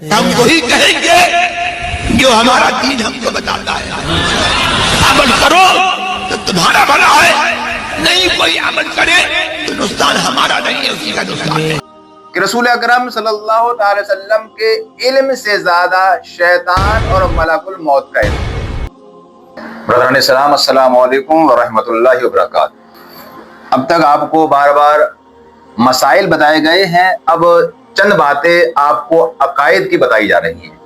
ہم وہی کہیں گے جو ہمارا دین ہم کو بتاتا ہے۔ عمل کرو تو تمہارا بھلا ہے، نہیں کوئی عمل کرے تو نقصان ہمارا نہیں ہے، اسی کا نقصان ہے۔ کہ رسول اکرم صلی اللہ تعالی وسلم کے علم سے زیادہ شیطان اور ملک الموت کا علم۔ برادران اسلام، السلام علیکم ورحمۃ اللہ وبرکاتہ۔ اب تک آپ کو بار بار مسائل بتائے گئے ہیں، اب چند باتیں آپ کو عقائد کی بتائی جا رہی ہیں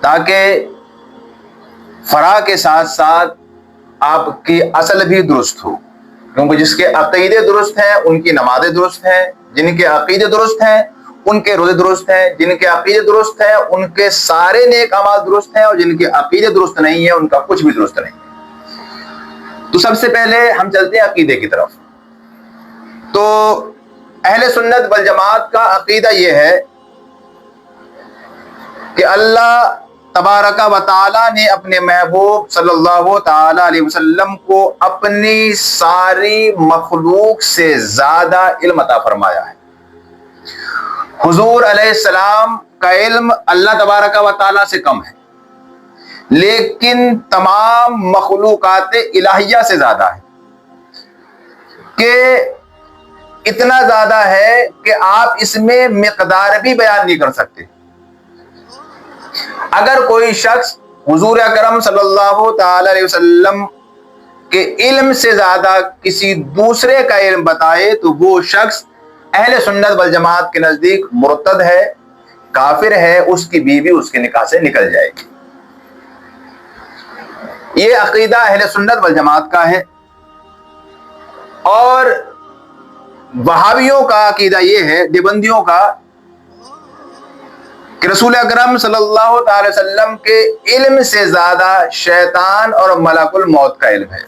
تاکہ فرع کے ساتھ ساتھ آپ کی اصل بھی درست ہو، کیونکہ جس کے عقیدے درست ہیں ان کی نمازیں درست ہیں، جن کے عقیدے درست ہیں ان کے روزے درست ہیں، جن کے عقیدے درست ہیں ان کے سارے نیک اعمال درست ہیں، اور جن کے عقیدے درست نہیں ہیں ان کا کچھ بھی درست نہیں ہے۔ تو سب سے پہلے ہم چلتے ہیں عقیدے کی طرف۔ تو اہل سنت والجماعت کا عقیدہ یہ ہے کہ اللہ تبارک و تعالی نے اپنے محبوب صلی اللہ تعالی علیہ وسلم کو اپنی ساری مخلوق سے زیادہ علم عطا فرمایا ہے۔ حضور علیہ السلام کا علم اللہ تبارک و تعالی سے کم ہے، لیکن تمام مخلوقات الہیہ سے زیادہ ہے، کہ اتنا زیادہ ہے کہ آپ اس میں مقدار بھی بیان نہیں کر سکتے۔ اگر کوئی شخص حضور اکرم صلی اللہ تعالی علیہ وسلم کے علم سے زیادہ کسی دوسرے کا علم بتائے تو وہ شخص اہل سنت والجماعت کے نزدیک مرتد ہے، کافر ہے، اس کی بیوی اس کے نکاح سے نکل جائے گی۔ یہ عقیدہ اہل سنت والجماعت کا ہے۔ اور وہابیوں کا عقیدہ یہ ہے، دیوبندیوں کا، کہ رسول اکرم صلی اللہ تعالی وسلم کے علم سے زیادہ شیطان اور ملک الموت کا علم ہے۔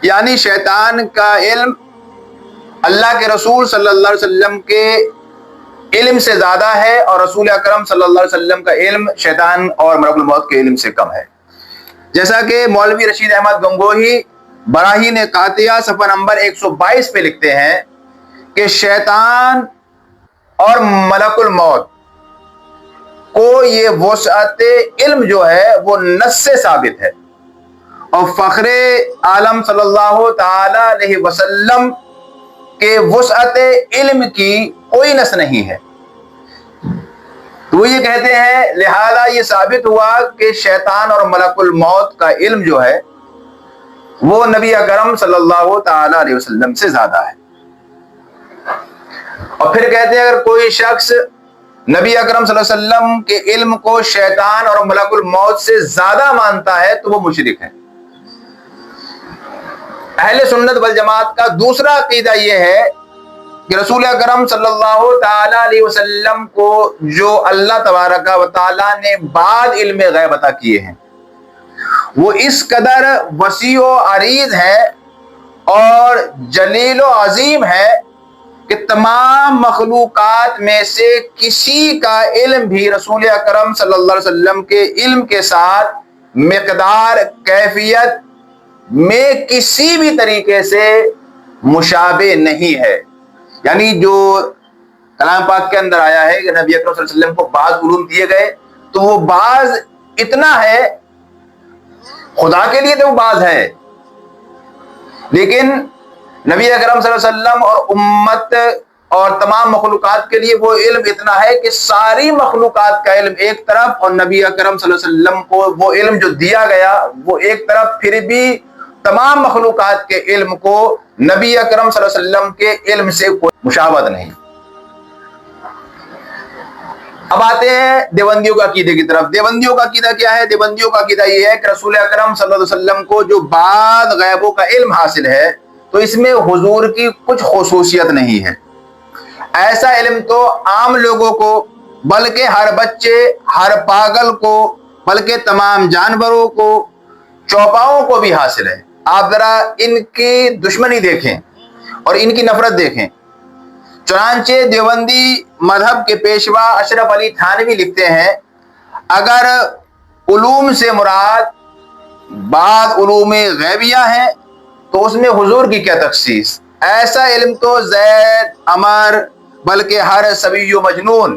یعنی شیطان کا علم اللہ کے رسول صلی اللہ علیہ وسلم کے علم سے زیادہ ہے، اور رسول اکرم صلی اللہ علیہ وسلم کا علم شیطان اور ملک الموت کے علم سے کم ہے۔ جیسا کہ مولوی رشید احمد گنگوہی براہین قاطعہ صفحہ نمبر 122 پہ لکھتے ہیں کہ شیطان اور ملک الموت کو یہ وسعت علم جو ہے وہ نص سے ثابت ہے، اور فخر عالم صلی اللہ تعالی علیہ وسلم کے وسعت علم کی کوئی نص نہیں ہے۔ تو وہ یہ کہتے ہیں لہذا یہ ثابت ہوا کہ شیطان اور ملک الموت کا علم جو ہے وہ نبی اکرم صلی اللہ تعالی علیہ وسلم سے زیادہ ہے۔ اور پھر کہتے ہیں اگر کوئی شخص نبی اکرم صلی اللہ علیہ وسلم کے علم کو شیطان اور ملک الموت سے زیادہ مانتا ہے تو وہ مشرک ہے۔ اہل سنت والجماعت کا دوسرا عقیدہ یہ ہے کہ رسول اکرم صلی اللہ تعالی علیہ وسلم کو جو اللہ تبارک و تعالی نے بعد علم غیب عطا کیے ہیں وہ اس قدر وسیع و عریض ہے اور جلیل و عظیم ہے کہ تمام مخلوقات میں سے کسی کا علم بھی رسول اکرم صلی اللہ علیہ وسلم کے علم کے ساتھ مقدار کیفیت میں کسی بھی طریقے سے مشابہ نہیں ہے۔ یعنی جو کلام پاک کے اندر آیا ہے کہ نبی اکرم صلی اللہ علیہ وسلم کو بعض علوم دیے گئے تو وہ بعض اتنا ہے، خدا کے لیے تو وہ بعض ہے، لیکن نبی اکرم صلی اللہ علیہ وسلم اور امت اور تمام مخلوقات کے لیے وہ علم اتنا ہے کہ ساری مخلوقات کا علم ایک طرف، اور نبی اکرم صلی اللہ علیہ وسلم کو وہ علم جو دیا گیا وہ ایک طرف، پھر بھی تمام مخلوقات کے علم کو نبی اکرم صلی اللہ علیہ وسلم کے علم سے کوئی مشابہت نہیں۔ اب آتے ہیں دیوبندیوں کا عقیدے کی طرف۔ دیوبندیوں کا عقیدہ کیا ہے؟ دیوبندیوں کا عقیدہ یہ ہے کہ رسول اکرم صلی اللہ علیہ وسلم کو جو بعد غیبوں کا علم حاصل ہے تو اس میں حضور کی کچھ خصوصیت نہیں ہے۔ ایسا علم تو عام لوگوں کو، بلکہ ہر بچے، ہر پاگل کو، بلکہ تمام جانوروں کو، چوپاؤں کو بھی حاصل ہے۔ آپ ذرا ان کی دشمنی دیکھیں اور ان کی نفرت دیکھیں۔ چنانچہ دیوبندی مذہب کے پیشوا اشرف علی تھانوی لکھتے ہیں اگر علوم سے مراد بعض علوم غیبیہ ہیں تو اس میں حضور کی کیا تخصیص؟ ایسا علم تو زید، عمر، بلکہ ہر صبی و مجنون